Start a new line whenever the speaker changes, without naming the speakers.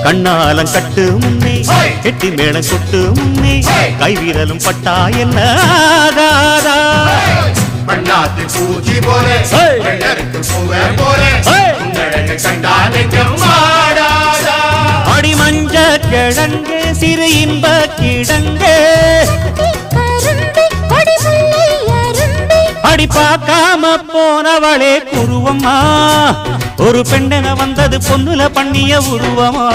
கண்ணாலம் கட்டு முன்னே கெட்டி மேளம் கொட்டு முன்னே கைவிரலும் பட்டா என்ன ஆகாதா
பண்ணாத்து பூச்சி போலே பூவே போலே கண்டானைக்கும் ஆடாதா
அடி மஞ்ச கிழங்கு சிறு இன்ப கிழங்கு அடி பார்க்காம போனவளே குருவம்மா ஒரு பெண்ணென வந்தது பொண்ணுல பண்ணிய உருவமா